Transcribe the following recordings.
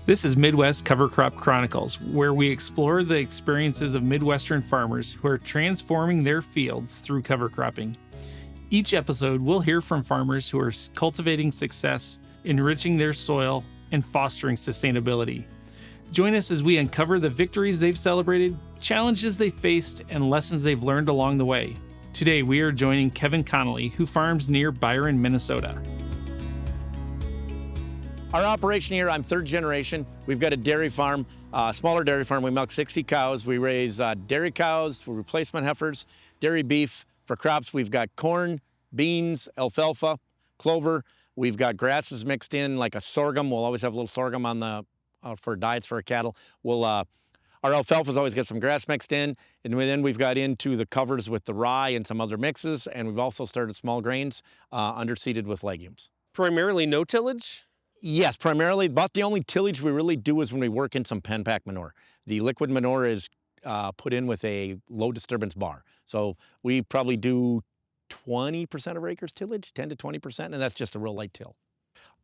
This is Midwest Cover Crop Chronicles, where we explore the experiences of Midwestern farmers who are transforming their fields through cover cropping. Each episode, we'll hear from farmers who are cultivating success, enriching their soil, and fostering sustainability. Join us as we uncover the victories they've celebrated, challenges they faced, and lessons they've learned along the way. Today, we are joining Kevin Connelly, who farms near Byron, Minnesota. Our operation here, I'm third generation. We've got a dairy farm, smaller dairy farm. We milk 60 cows. We raise dairy cows for replacement heifers, dairy beef. For crops, we've got corn, beans, alfalfa, clover. We've got grasses mixed in, like a sorghum. We'll always have a little sorghum on the for diets for our cattle. Our alfalfa's always got some grass mixed in, and then we've got into the covers with the rye and some other mixes, and we've also started small grains underseeded with legumes. Primarily no tillage? Yes, primarily. About the only tillage we really do is when we work in some pen pack manure. The liquid manure is put in with a low disturbance bar. So we probably do 20% of our acres tillage, 10 to 20%, and that's just a real light till.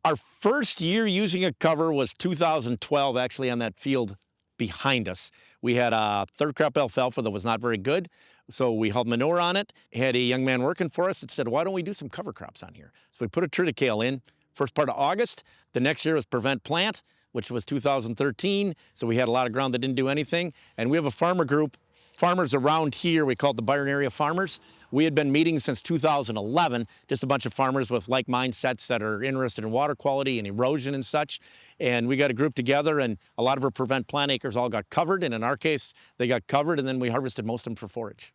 Our first year using a cover was 2012, actually, on that field behind us. We had a third crop alfalfa that was not very good, so we hauled manure on it. Had a young man working for us that said, why don't we do some cover crops on here? So we put a triticale in. First part of August. The next year was prevent plant, which was 2013. So we had a lot of ground that didn't do anything. And we have a farmer group, farmers around here, we call it the Byron area farmers. We had been meeting since 2011, just a bunch of farmers with like mindsets that are interested in water quality and erosion and such. And we got a group together, and a lot of our prevent plant acres all got covered. And in our case, they got covered, and then we harvested most of them for forage.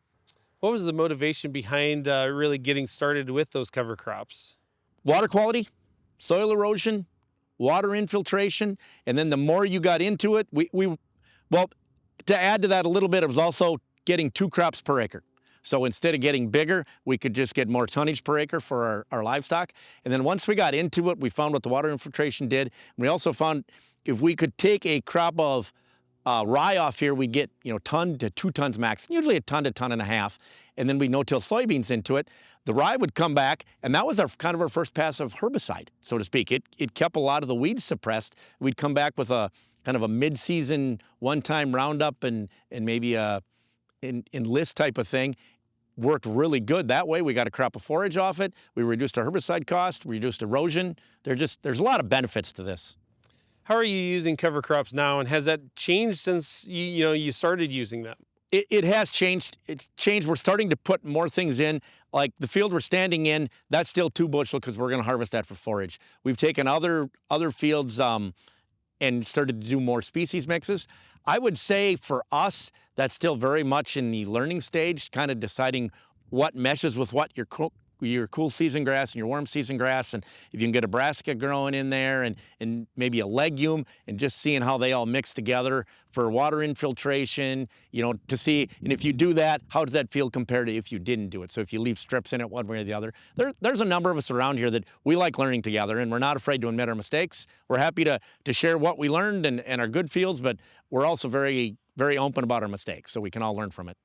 What was the motivation behind really getting started with those cover crops? Water quality, soil erosion, water infiltration, and then the more you got into it, well, to add to that a little bit, it was also getting 2 crops per acre. So instead of getting bigger, we could just get more tonnage per acre for our livestock. And then once we got into it, we found what the water infiltration did. We also found if we could take a crop of rye off here, we'd get 1 to 2 tons max, usually 1 to 1.5 tons, and then we no-till soybeans into it. The rye would come back, and that was our first pass of herbicide, so to speak. It kept a lot of the weeds suppressed. We'd come back with a kind of a mid-season one-time roundup and maybe a enlist type of thing. Worked really good that way. We got a crop of forage off it. We reduced our herbicide cost, reduced erosion. There's a lot of benefits to this. How are you using cover crops now, and has that changed since you started using them? It has changed. It's changed. We're starting to put more things in. Like the field we're standing in, that's still 2 bushel because we're going to harvest that for forage. We've taken other fields and started to do more species mixes. I would say for us, that's still very much in the learning stage, kind of deciding what meshes with what your cool season grass and your warm season grass, and if you can get a brassica growing in there and maybe a legume, and just seeing how they all mix together for water infiltration, to see, and if you do that, how does that field compare to if you didn't do it? So if you leave strips in it one way or the other, there's a number of us around here that we like learning together, and we're not afraid to admit our mistakes. We're happy to share what we learned and our good fields, but we're also very, very open about our mistakes so we can all learn from it.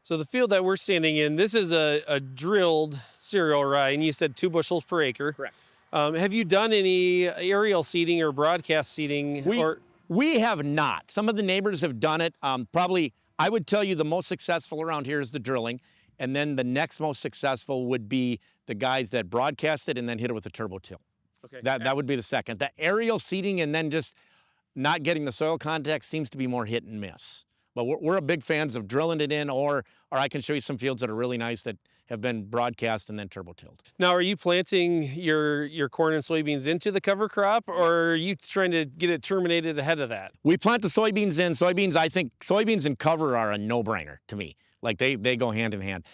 So the field that we're standing in, this is a drilled cereal rye, and you said 2 bushels per acre. Correct. Have you done any aerial seeding or broadcast seeding? We have not. Some of the neighbors have done it. Probably, I would tell you the most successful around here is the drilling, and then the next most successful would be the guys that broadcast it and then hit it with a turbo till. Okay. That would be the second. The aerial seeding and then just not getting the soil contact seems to be more hit and miss. But we're a big fans of drilling it in, or I can show you some fields that are really nice that have been broadcast and then turbo-tilled. Now, are you planting your corn and soybeans into the cover crop, or are you trying to get it terminated ahead of that? We plant the soybeans in. I think soybeans and cover are a no-brainer to me. Like they go hand in hand.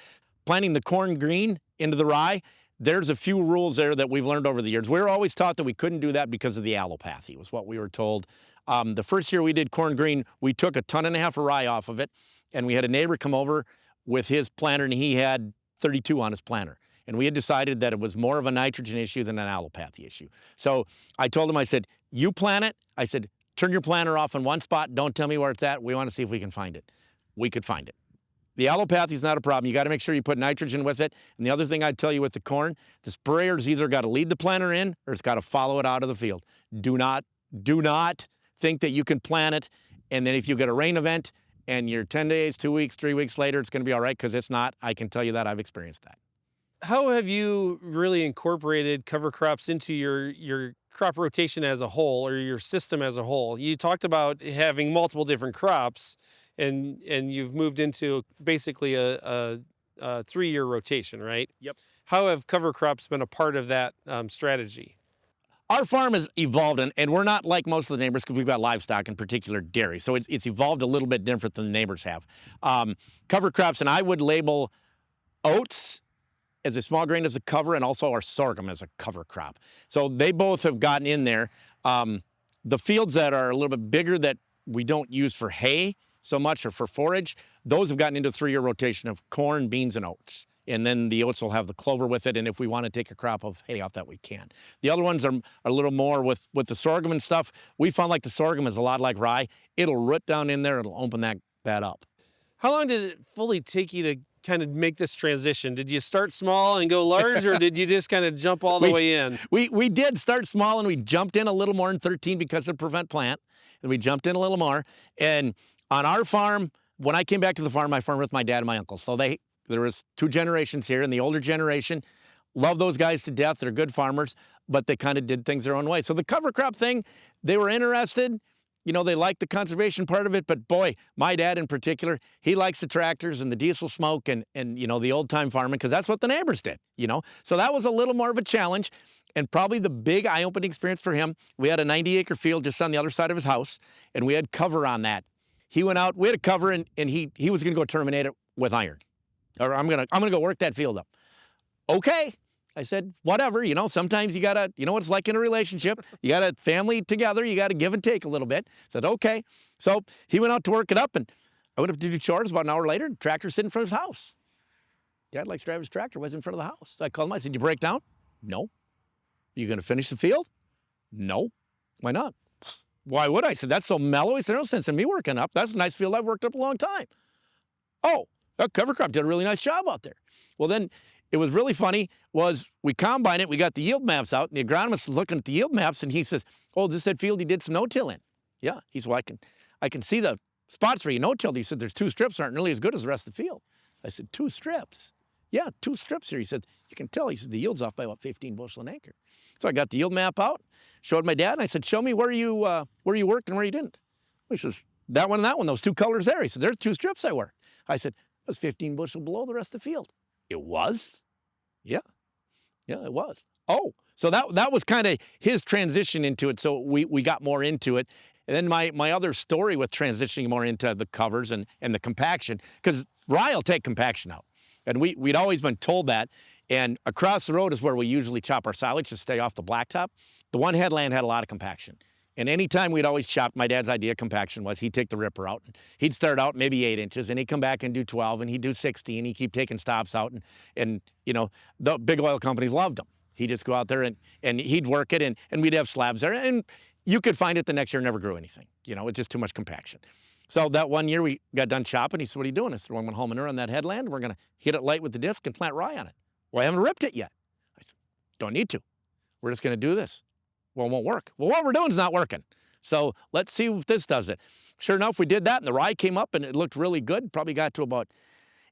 Planting the corn green into the rye, there's a few rules there that we've learned over the years. We were always taught that we couldn't do that because of the allopathy, was what we were told. The first year we did corn green, we took 1.5 tons of rye off of it, and we had a neighbor come over with his planter, and he had 32 on his planter. And we had decided that it was more of a nitrogen issue than an allopathy issue. So I told him, I said, you plant it. I said, turn your planter off in one spot. Don't tell me where it's at. We want to see if we can find it. We could find it. The allopathy is not a problem. You got to make sure you put nitrogen with it. And the other thing I'd tell you with the corn, the sprayer's either got to lead the planter in or it's got to follow it out of the field. Do not think that you can plant it, and then if you get a rain event and you're 10 days, 2 weeks, 3 weeks later, it's going to be all right, because it's not. I can tell you that. I've experienced that. How have you really incorporated cover crops into your crop rotation as a whole, or your system as a whole? You talked about having multiple different crops, and you've moved into basically a 3-year rotation, right? Yep. How have cover crops been a part of that strategy? Our farm has evolved, and we're not like most of the neighbors because we've got livestock, in particular dairy. So it's evolved a little bit different than the neighbors have. Cover crops, and I would label oats as a small grain as a cover, and also our sorghum as a cover crop. So they both have gotten in there. The fields that are a little bit bigger that we don't use for hay so much or for forage, those have gotten into a 3-year rotation of corn, beans, and oats. And then the oats will have the clover with it, and if we want to take a crop of hay off that, we can. The other ones are a little more with the sorghum and stuff. We found like the sorghum is a lot like rye. It'll root down in there, it'll open that up. How long did it fully take you to kind of make this transition? Did you start small and go large, or did you just kind of jump all the way in? We did start small, and we jumped in a little more in 13 because of prevent plant, and we jumped in a little more. And on our farm, when I came back to the farm, I farmed with my dad and my uncle. So there was 2 generations here, and the older generation, love those guys to death. They're good farmers, but they kind of did things their own way. So the cover crop thing, they were interested. You know, they liked the conservation part of it, but boy, my dad in particular, he likes the tractors and the diesel smoke and you know, the old time farming, because that's what the neighbors did, you know? So that was a little more of a challenge, and probably the big eye-opening experience for him. We had a 90-acre field just on the other side of his house, and we had cover on that. He went out, we had a cover, and he was gonna go terminate it with iron. Or I'm gonna go work that field up. Okay. I said, whatever, you know, sometimes you gotta, you know what it's like in a relationship. You got a family together, you gotta give and take a little bit. I said, okay. So he went out to work it up, and I went up to do chores. About an hour later, the tractor sitting in front of his house. Dad likes to drive his tractor, was in front of the house. So I called him, I said, you break down? No. You gonna finish the field? No. Why not? Why would I? I said, that's so mellow. He said, no sense in me working up. That's a nice field I've worked up a long time. Oh, that cover crop did a really nice job out there. Well, then it was really funny was we combined it, we got the yield maps out, and the agronomist was looking at the yield maps, and he says, oh, this is that field he did some no-till in. Yeah, he said, well, I can see the spots where you no-tilled. He said, there's 2 strips aren't nearly as good as the rest of the field. I said, 2 strips? Yeah, 2 strips here. He said, you can tell. He said, the yield's off by about 15 bushel an acre. So I got the yield map out, showed my dad, and I said, show me where you worked and where you didn't. He says, that one and that one, those 2 colors there. He said, there's 2 strips I worked. I said, it was 15 bushel below the rest of the field. It was? Yeah, it was. Oh, so that was kind of his transition into it. So we got more into it. And then my other story with transitioning more into the covers and the compaction, because rye will take compaction out. And we'd always been told that. And across the road is where we usually chop our silage to stay off the blacktop. The one headland had a lot of compaction. And anytime we'd always chop, my dad's idea of compaction was he'd take the ripper out. He'd start out maybe 8 inches, and he'd come back and do 12, and he'd do 16. He'd keep taking stops out, and you know, the big oil companies loved him. He'd just go out there and he'd work it, and we'd have slabs there. And you could find it the next year, never grew anything. You know, it's just too much compaction. So that one year we got done chopping. He said, what are you doing? I said, well, I'm going to haul manure on that headland. We're going to hit it light with the disc and plant rye on it. Well, I haven't ripped it yet. I said, don't need to. We're just going to do this. Well, it won't work. Well, what we're doing is not working. So let's see if this does it. Sure enough, we did that, and the rye came up, and it looked really good. Probably got to about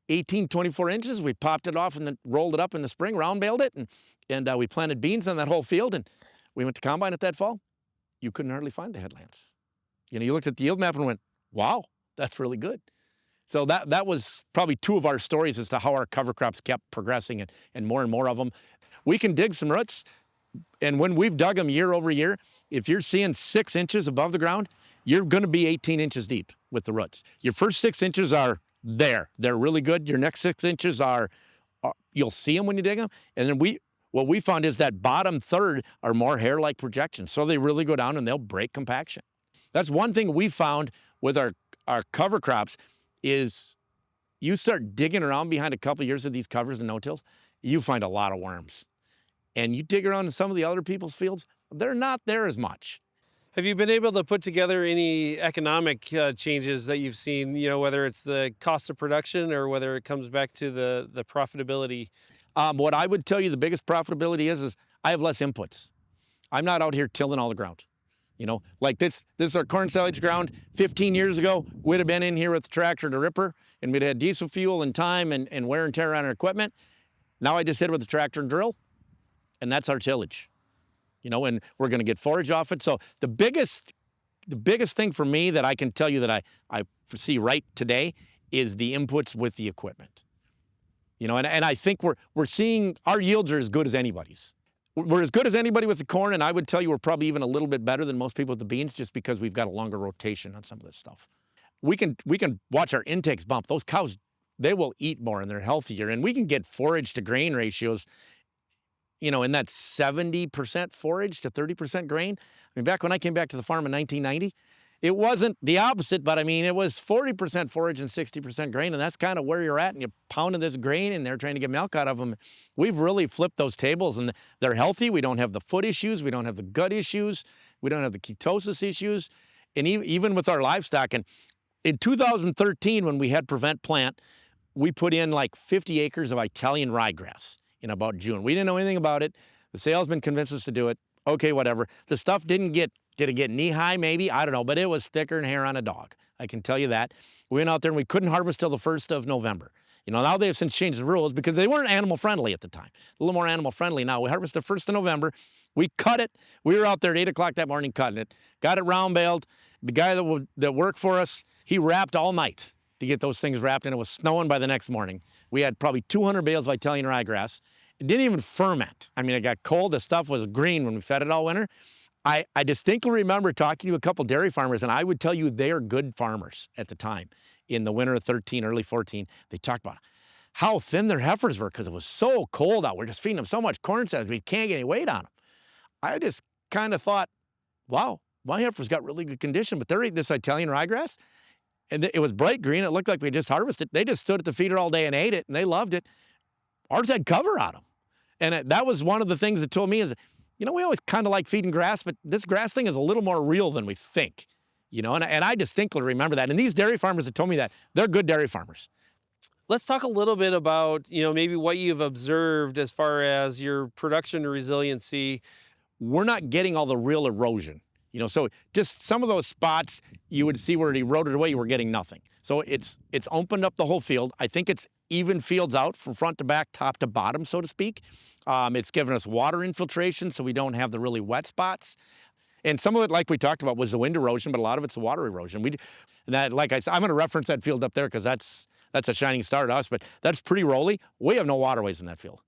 18, 24 inches. We popped it off and then rolled it up in the spring, round baled it, and we planted beans on that whole field, and we went to combine it that fall. You couldn't hardly find the headlands. You know, you looked at the yield map and went, wow, that's really good. So that was probably 2 of our stories as to how our cover crops kept progressing and more of them. We can dig some roots, and when we've dug them year over year, if you're seeing 6 inches above the ground, you're going to be 18 inches deep with the roots. Your first 6 inches are there. They're really good. Your next 6 inches are you'll see them when you dig them. And then what we found is that bottom third are more hair-like projections. So they really go down and they'll break compaction. That's one thing we found with our cover crops is you start digging around behind a couple of years of these covers and no-tills, you find a lot of worms. And you dig around in some of the other people's fields, they're not there as much. Have you been able to put together any economic changes that you've seen, you know, whether it's the cost of production or whether it comes back to the profitability? What I would tell you the biggest profitability is I have less inputs. I'm not out here tilling all the ground. Like this is our corn silage ground. 15 years ago, we'd have been in here with the tractor and the ripper, and we'd had diesel fuel and time and wear and tear on our equipment. Now I just hit it with the tractor and drill, and that's our tillage. And we're going to get forage off it. So the biggest thing for me that I can tell you that I see right today is the inputs with the equipment. And I think we're seeing our yields are as good as anybody's. We're as good as anybody with the corn, and I would tell you we're probably even a little bit better than most people with the beans just because we've got a longer rotation on some of this stuff. We can watch our intakes bump. Those cows, they will eat more and they're healthier, and we can get forage to grain ratios, in that 70% forage to 30% grain. Back when I came back to the farm in 1990, it wasn't the opposite, but it was 40% forage and 60% grain, and that's kind of where you're at, and you're pounding this grain in there trying to get milk out of them. We've really flipped those tables, and they're healthy. We don't have the foot issues. We don't have the gut issues. We don't have the ketosis issues. And even with our livestock, and in 2013, when we had Prevent Plant, we put in like 50 acres of Italian ryegrass in about June. We didn't know anything about it. The salesman convinced us to do it. Okay, whatever. The stuff did it get knee high maybe? I don't know, but it was thicker than hair on a dog. I can tell you that. We went out there and we couldn't harvest till the 1st of November. Now they've since changed the rules because they weren't animal friendly at the time. A little more animal friendly now. We harvested the 1st of November. We cut it. We were out there at 8 o'clock that morning cutting it. Got it round baled. The guy that worked for us, he wrapped all night to get those things wrapped, and it was snowing by the next morning. We had probably 200 bales of Italian ryegrass. It didn't even ferment. It got cold. The stuff was green when we fed it all winter. I distinctly remember talking to a couple dairy farmers, and I would tell you they are good farmers at the time. In the winter of 13, early 14, they talked about how thin their heifers were because it was so cold out. We're just feeding them so much corn silage, we can't get any weight on them. I just kind of thought, wow, my heifers got really good condition, but they're eating this Italian ryegrass, and it was bright green. It looked like we just harvested it. They just stood at the feeder all day and ate it, and they loved it. Ours had cover on them. And that was one of the things that told me is, we always kind of like feeding grass, but this grass thing is a little more real than we think, and I distinctly remember that. And these dairy farmers that told me that, they're good dairy farmers. Let's talk a little bit about, maybe what you've observed as far as your production resiliency. We're not getting all the real erosion, so just some of those spots you would see where it eroded away, you were getting nothing. So it's opened up the whole field. I think it's even fields out from front to back, top to bottom, so to speak. It's given us water infiltration, so we don't have the really wet spots. And some of it, like we talked about, was the wind erosion, but a lot of it's the water erosion. Like I said, I'm going to reference that field up there because that's a shining star to us, but that's pretty rolly. We have no waterways in that field.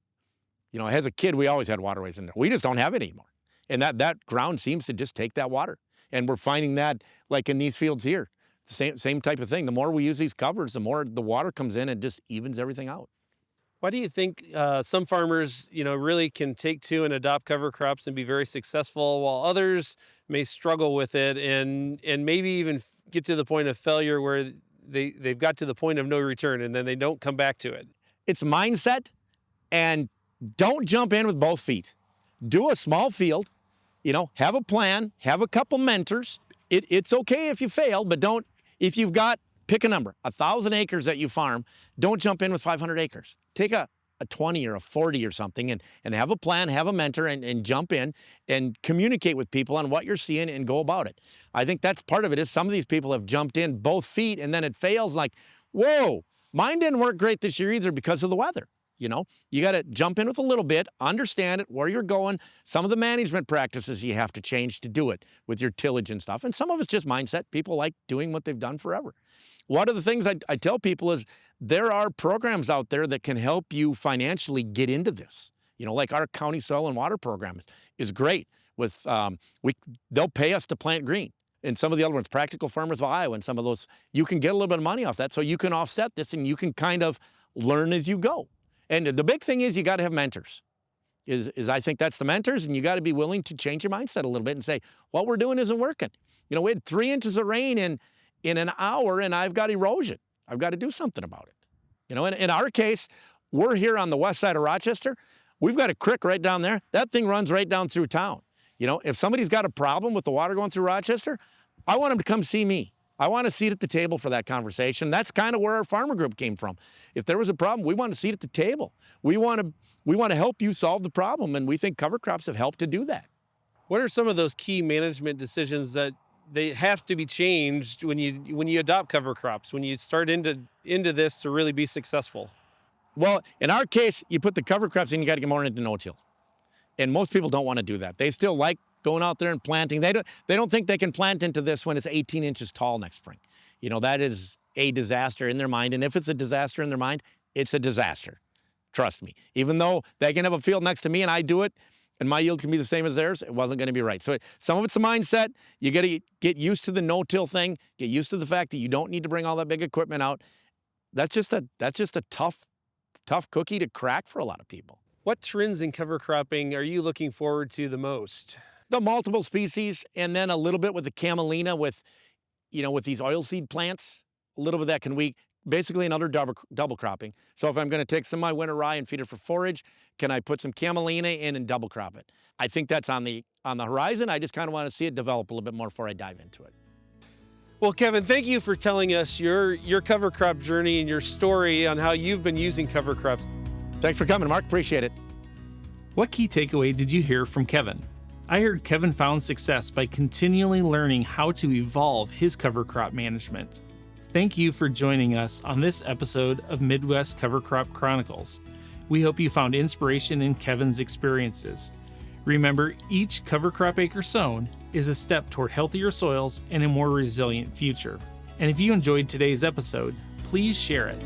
As a kid, we always had waterways in there. We just don't have it anymore. And that ground seems to just take that water. And we're finding that like in these fields here. Same type of thing. The more we use these covers, the more the water comes in and just evens everything out. Why do you think some farmers, really can take to and adopt cover crops and be very successful, while others may struggle with it and maybe even get to the point of failure where they've got to the point of no return and then they don't come back to it? It's mindset, and don't jump in with both feet. Do a small field, have a plan, have a couple mentors. It's okay if you fail, but don't. If you've got, pick a number, 1,000 acres that you farm, don't jump in with 500 acres. Take a 20 or a 40 or something and have a plan, have a mentor, and jump in and communicate with people on what you're seeing and go about it. I think that's part of it is some of these people have jumped in both feet and then it fails like, whoa, mine didn't work great this year either because of the weather. You got to jump in with a little bit, understand it, where you're going, some of the management practices you have to change to do it with your tillage and stuff. And some of it's just mindset. People like doing what they've done forever. One of the things I tell people is there are programs out there that can help you financially get into this. Like our county soil and water program is great. With they'll pay us to plant green. And some of the other ones, Practical Farmers of Iowa, and some of those, you can get a little bit of money off that. So you can offset this and you can kind of learn as you go. And the big thing is you got to have mentors. I think that's the mentors, and you got to be willing to change your mindset a little bit and say, what we're doing isn't working. We had 3 inches of rain in an hour, and I've got erosion. I've got to do something about it. In our case, we're here on the west side of Rochester. We've got a creek right down there. That thing runs right down through town. If somebody's got a problem with the water going through Rochester, I want them to come see me. I want a seat at the table for that conversation. That's kind of where our farmer group came from. If there was a problem, we want a seat at the table. We want to help you solve the problem, and we think cover crops have helped to do that. What are some of those key management decisions that they have to be changed when you adopt cover crops, when you start into this to really be successful? Well, in our case, you put the cover crops in, you got to get more into no-till. And most people don't want to do that. They still like going out there and planting. They don't think they can plant into this when it's 18 inches tall next spring. You know, that is a disaster in their mind. And if it's a disaster in their mind, it's a disaster. Trust me. Even though they can have a field next to me and I do it, and my yield can be the same as theirs, it wasn't going to be right. So some of it's a mindset. You got to get used to the no-till thing. Get used to the fact that you don't need to bring all that big equipment out. That's just a tough cookie to crack for a lot of people. What trends in cover cropping are you looking forward to the most? The multiple species, and then a little bit with the camelina with these oilseed plants. A little bit of that can we basically another double cropping. So if I'm going to take some of my winter rye and feed it for forage, can I put some camelina in and double crop it? I think that's on the horizon. I just kind of want to see it develop a little bit more before I dive into it. Well, Kevin, thank you for telling us your cover crop journey and your story on how you've been using cover crops. Thanks for coming, Mark. Appreciate it. What key takeaway did you hear from Kevin? I heard Kevin found success by continually learning how to evolve his cover crop management. Thank you for joining us on this episode of Midwest Cover Crop Chronicles. We hope you found inspiration in Kevin's experiences. Remember, each cover crop acre sown is a step toward healthier soils and a more resilient future. And if you enjoyed today's episode, please share it.